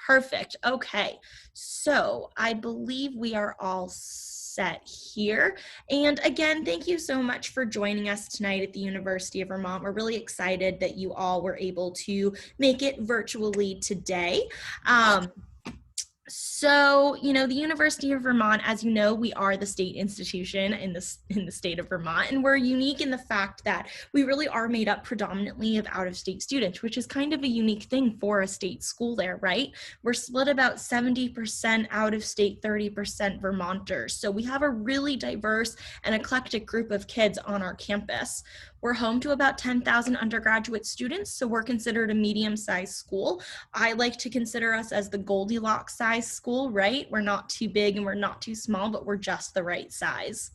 Perfect. Okay. So I believe we are all set here. And again, thank you so much for joining us tonight at the University of Vermont. We're really excited that you all were able to make it virtually today. So, the University of Vermont, as you know, we are the state institution in the state of Vermont, and we're unique in the fact that we really are made up predominantly of out-of-state students, which is kind of a unique thing for a state school there, right? We're split about 70% out-of-state, 30% Vermonters. So we have a really diverse and eclectic group of kids on our campus. We're home to about 10,000 undergraduate students, so we're considered a medium-sized school. I like to consider us as the Goldilocks size school, right? We're not too big and we're not too small, but we're just the right size.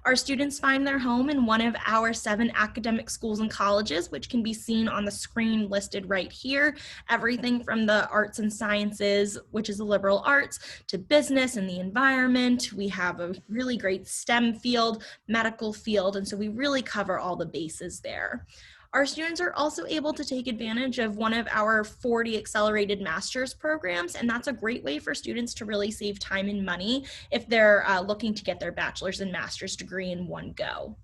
Our students find their home in one of our 7 academic schools and colleges, which can be seen on the screen listed right here. Everything from the arts and sciences, which is the liberal arts, to business and the environment. We have a really great STEM field, medical field, and so we really cover all the bases there. Our students are also able to take advantage of one of our 40 accelerated master's programs, and that's a great way for students to really save time and money if they're looking to get their bachelor's and master's degree in one go.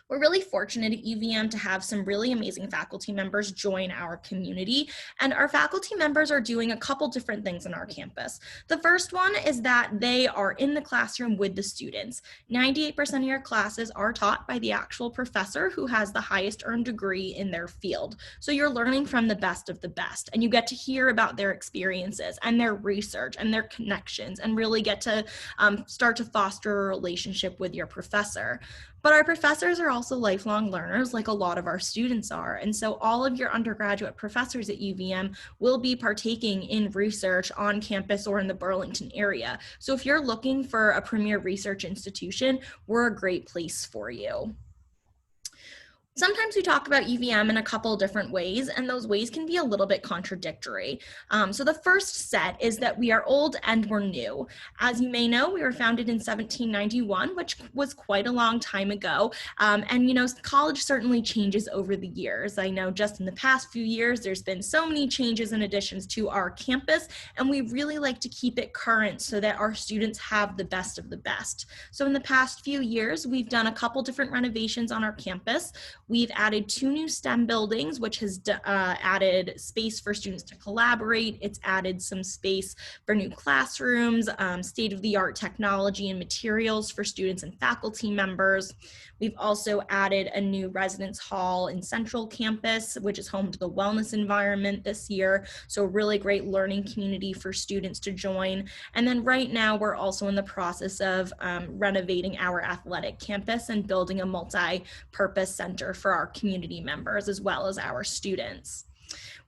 We're really fortunate at UVM to have some really amazing faculty members join our community, and our faculty members are doing a couple different things on our campus. The first one is that they are in the classroom with the students. 98% of your classes are taught by the actual professor who has the highest earned degree in their field. So you're learning from the best of the best, and you get to hear about their experiences and their research and their connections, and really get to start to foster a relationship with your professor. But our professors are also lifelong learners, like a lot of our students are. And so all of your undergraduate professors at UVM will be partaking in research on campus or in the Burlington area. So if you're looking for a premier research institution, we're a great place for you. Sometimes we talk about UVM in a couple different ways, and those ways can be a little bit contradictory. So the first set is that we are old and we're new. As you may know, we were founded in 1791, which was quite a long time ago. College certainly changes over the years. I know just in the past few years, there's been so many changes and additions to our campus, and we really like to keep it current so that our students have the best of the best. So in the past few years, we've done a couple different renovations on our campus. We've added 2 new STEM buildings, which has added space for students to collaborate. It's added some space for new classrooms, state-of-the-art technology and materials for students and faculty members. We've also added a new residence hall in Central Campus, which is home to the wellness environment this year. So a really great learning community for students to join. And then right now, we're also in the process of renovating our athletic campus and building a multi-purpose center for our community members as well as our students.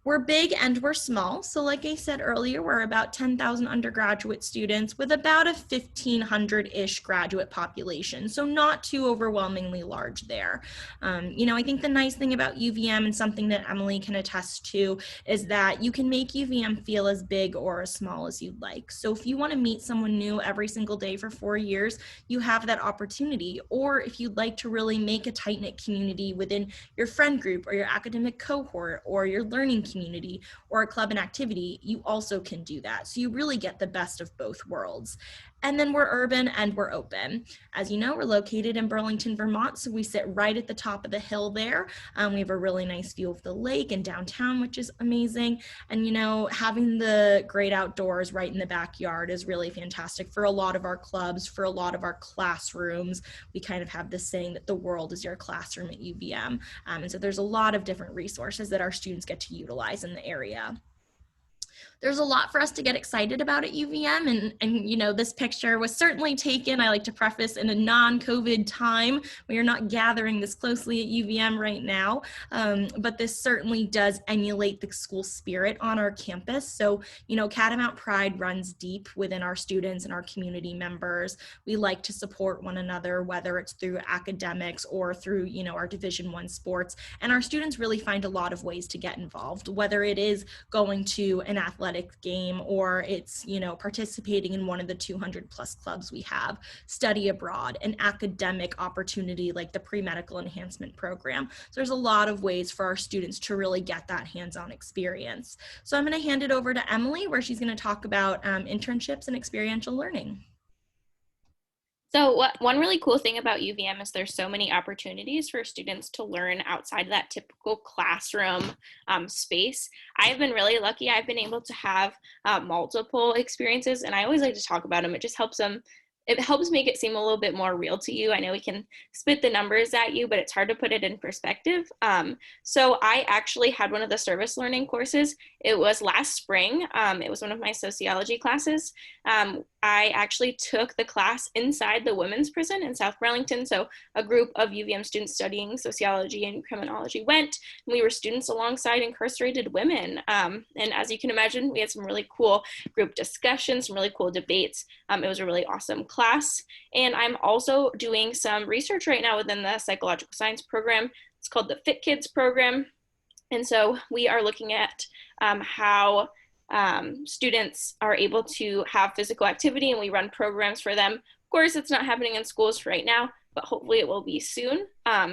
We're big and we're small. So like I said earlier, we're about 10,000 undergraduate students with about a 1,500-ish graduate population. So not too overwhelmingly large there. I think the nice thing about UVM, and something that Emily can attest to, is that you can make UVM feel as big or as small as you'd like. So if you want to meet someone new every single day for 4 years, you have that opportunity. Or if you'd like to really make a tight-knit community within your friend group or your academic cohort or your learning community or a club and activity, you also can do that. So you really get the best of both worlds. And then we're urban and we're open. As you know, we're located in Burlington, Vermont, so we sit right at the top of the hill there. We have a really nice view of the lake and downtown, which is amazing. And having the great outdoors right in the backyard is really fantastic for a lot of our clubs, for a lot of our classrooms. We kind of have this saying that the world is your classroom at UVM. And so there's a lot of different resources that our students get to utilize in the area. There's a lot for us to get excited about at UVM, and this picture was certainly taken, I like to preface, in a non-COVID time. We are not gathering this closely at UVM right now, but this certainly does emulate the school spirit on our campus. So, Catamount Pride runs deep within our students and our community members. We like to support one another, whether it's through academics or through, our Division I sports, and our students really find a lot of ways to get involved, whether it is going to an athletic game, or it's, you know, participating in one of the 200 plus clubs we have, study abroad, an academic opportunity like the pre-medical enhancement program. So there's a lot of ways for our students to really get that hands-on experience. So I'm going to hand it over to Emily, where she's going to talk about internships and experiential learning. So one really cool thing about UVM is there's so many opportunities for students to learn outside of that typical classroom space. I've been really lucky. I've been able to have multiple experiences, and I always like to talk about them. It just helps them. It helps make it seem a little bit more real to you. I know we can spit the numbers at you, but it's hard to put it in perspective. So I actually had one of the service learning courses. It was last spring. It was one of my sociology classes. I actually took the class inside the women's prison in South Burlington. So a group of UVM students studying sociology and criminology went, and we were students alongside incarcerated women. And as you can imagine, we had some really cool group discussions, some really cool debates. It was a really awesome class. And I'm also doing some research right now within the psychological science program. It's called the Fit Kids program. And so we are looking at how students are able to have physical activity, and we run programs for them. Of course, it's not happening in schools right now, but hopefully it will be soon.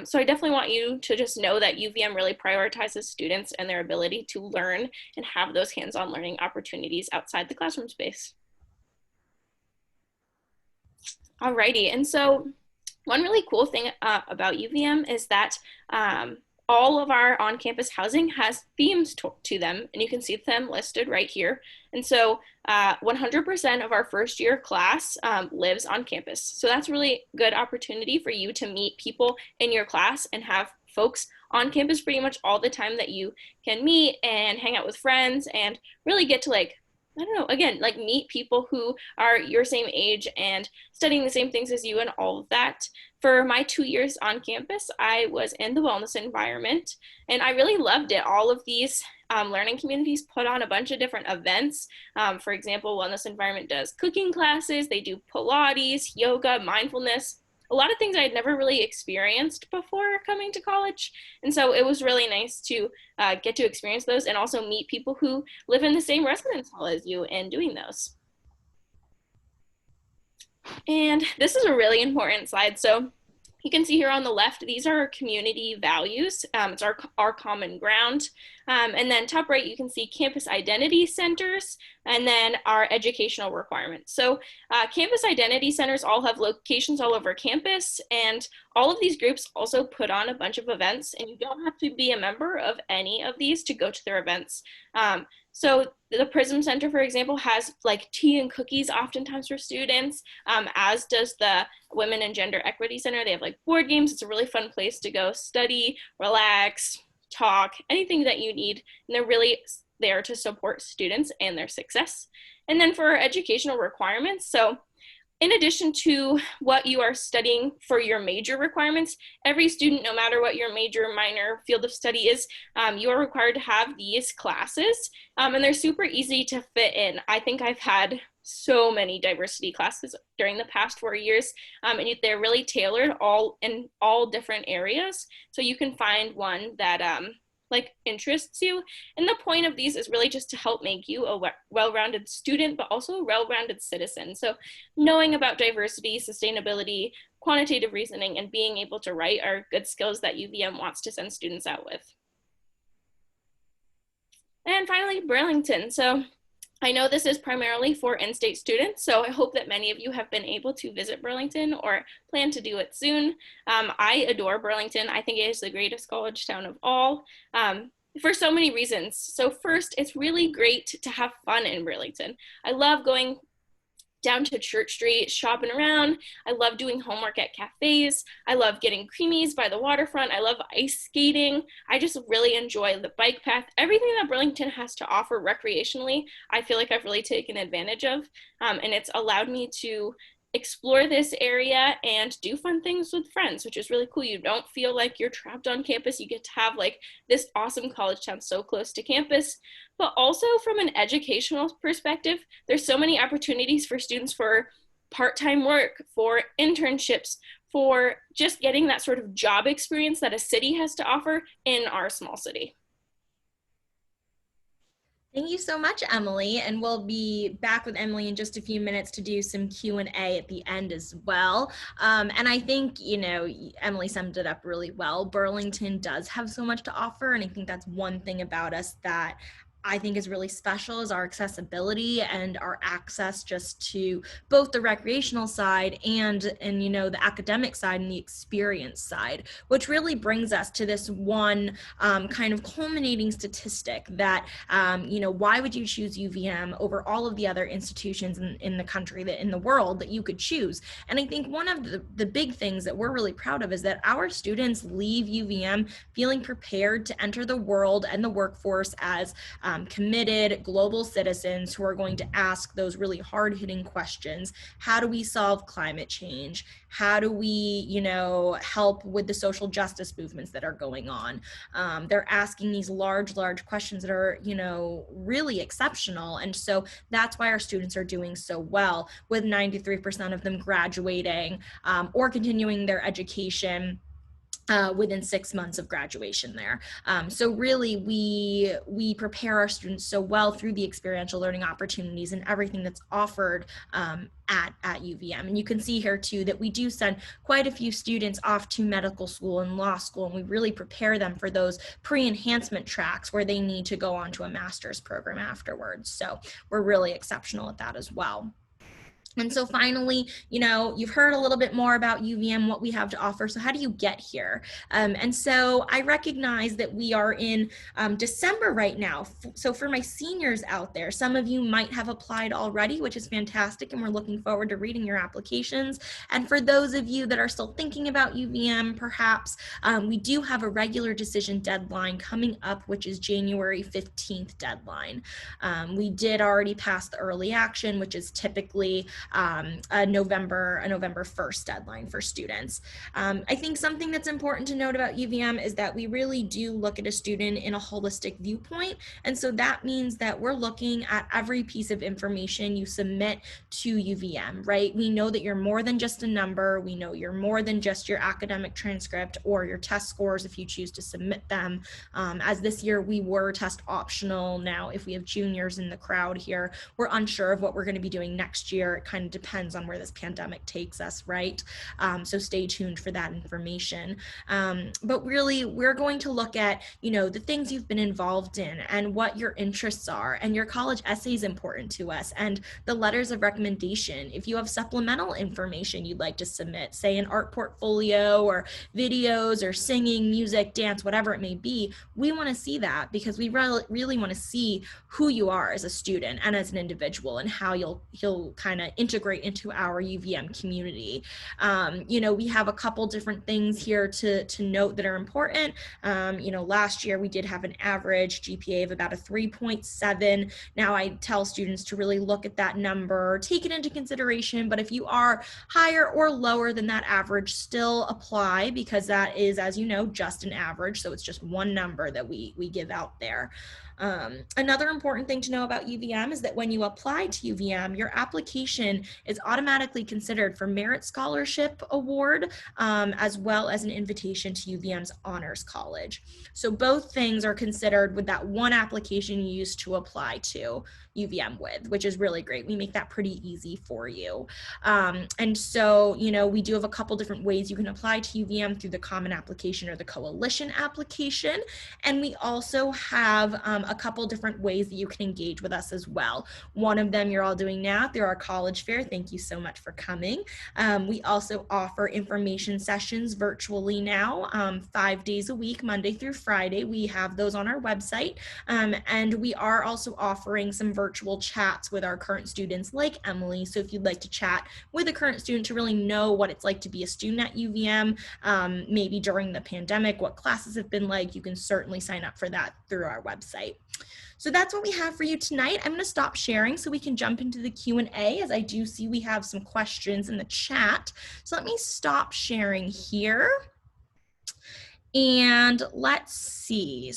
So I definitely want you to just know that UVM really prioritizes students and their ability to learn and have those hands-on learning opportunities outside the classroom space. Alrighty, and so one really cool thing about UVM is that all of our on-campus housing has themes to them, and you can see them listed right here. And so 100% of our first year class lives on campus. So that's really good opportunity for you to meet people in your class and have folks on campus pretty much all the time that you can meet and hang out with friends and really get to, like, I don't know, again, like meet people who are your same age and studying the same things as you and all of that. For my 2 years on campus, I was in the wellness environment, and I really loved it. All of these learning communities put on a bunch of different events. For example, wellness environment does cooking classes, they do Pilates, yoga, mindfulness, a lot of things I had never really experienced before coming to college. And so it was really nice to get to experience those and also meet people who live in the same residence hall as you and doing those. And this is a really important slide. So you can see here on the left, these are our community values. It's our common ground. And then top right, you can see campus identity centers and then our educational requirements. So campus identity centers all have locations all over campus, and all of these groups also put on a bunch of events, and you don't have to be a member of any of these to go to their events. So the Prism Center, for example, has like tea and cookies oftentimes for students, as does the Women and Gender Equity Center. They have like board games. It's a really fun place to go study, relax, talk, anything that you need. And they're really there to support students and their success. And then for our educational requirements, so in addition to what you are studying for your major requirements, every student, no matter what your major, minor, field of study is, you are required to have these classes, and they're super easy to fit in. I think I've had so many diversity classes during the past 4 years, and they're really tailored all in all different areas. So you can find one that like interests you. And the point of these is really just to help make you a well-rounded student, but also a well-rounded citizen. So knowing about diversity, sustainability, quantitative reasoning, and being able to write are good skills that UVM wants to send students out with. And finally, Burlington. So I know this is primarily for in-state students, so I hope that many of you have been able to visit Burlington or plan to do it soon. I adore Burlington. I think it is the greatest college town of all, for so many reasons. So first, it's really great to have fun in Burlington. I love going down to Church Street, shopping around. I love doing homework at cafes. I love getting creamies by the waterfront. I love ice skating. I just really enjoy the bike path. Everything that Burlington has to offer recreationally, I feel like I've really taken advantage of. And it's allowed me to explore this area and do fun things with friends, which is really cool. You don't feel like you're trapped on campus. You get to have like this awesome college town so close to campus. But also from an educational perspective, there's so many opportunities for students for part-time work, for internships, for just getting that sort of job experience that a city has to offer in our small city. Thank you so much, Emily. And we'll be back with Emily in just a few minutes to do some Q&A at the end as well. And I think, Emily summed it up really well. Burlington does have so much to offer. And I think that's one thing about us that I think is really special is our accessibility and our access just to both the recreational side and the academic side and the experience side, which really brings us to this one kind of culminating statistic that why would you choose UVM over all of the other institutions in the country, that in the world that you could choose? And I think one of the big things that we're really proud of is that our students leave UVM feeling prepared to enter the world and the workforce as committed global citizens who are going to ask those really hard-hitting questions. How do we solve climate change? How do we, help with the social justice movements that are going on? They're asking these large questions that are, really exceptional. And so that's why our students are doing so well, with 93% of them graduating or continuing their education within 6 months of graduation there. So really we prepare our students so well through the experiential learning opportunities and everything that's offered at UVM. And you can see here too that we do send quite a few students off to medical school and law school, and we really prepare them for those pre-enhancement tracks where they need to go on to a master's program afterwards. So we're really exceptional at that as well. And so finally, you've heard a little bit more about UVM, what we have to offer. So how do you get here? And so I recognize that we are in December right now. So for my seniors out there, some of you might have applied already, which is fantastic. And we're looking forward to reading your applications. And for those of you that are still thinking about UVM, perhaps, we do have a regular decision deadline coming up, which is January 15th deadline. We did already pass the early action, which is typically a November 1st deadline for students. I think something that's important to note about UVM is that we really do look at a student in a holistic viewpoint. And so that means that we're looking at every piece of information you submit to UVM, right? We know that you're more than just a number. We know you're more than just your academic transcript or your test scores if you choose to submit them. As this year we were test optional. Now, if we have juniors in the crowd here, we're unsure of what we're going to be doing next year. It kind of depends on where this pandemic takes us, right? So stay tuned for that information. But really, we're going to look at, the things you've been involved in and what your interests are, and your college essay is important to us, and the letters of recommendation. If you have supplemental information you'd like to submit, say an art portfolio or videos or singing, music, dance, whatever it may be, we want to see that because we really want to see who you are as a student and as an individual and how you'll kind of integrate into our UVM community. We have a couple different things here to note that are important. Last year we did have an average GPA of about a 3.7. Now I tell students to really look at that number, take it into consideration, but if you are higher or lower than that average, still apply, because that is, as you know, just an average. So it's just one number that we give out there. Another important thing to know about UVM is that when you apply to UVM, your application is automatically considered for Merit Scholarship Award, as well as an invitation to UVM's Honors College. So both things are considered with that one application you use to apply to UVM with, which is really great. We make that pretty easy for you. And so, we do have a couple different ways you can apply to UVM through the Common Application or the Coalition application. And we also have a couple different ways that you can engage with us as well. One of them you're all doing now through our college fair. Thank you so much for coming. We also offer information sessions virtually now, 5 days a week, Monday through Friday. We have those on our website. And we are also offering some virtual chats with our current students like Emily. So if you'd like to chat with a current student to really know what it's like to be a student at UVM, maybe during the pandemic, what classes have been like, you can certainly sign up for that through our website. So that's what we have for you tonight. I'm going to stop sharing so we can jump into the Q&A, as I do see we have some questions in the chat. So let me stop sharing here. And let's see.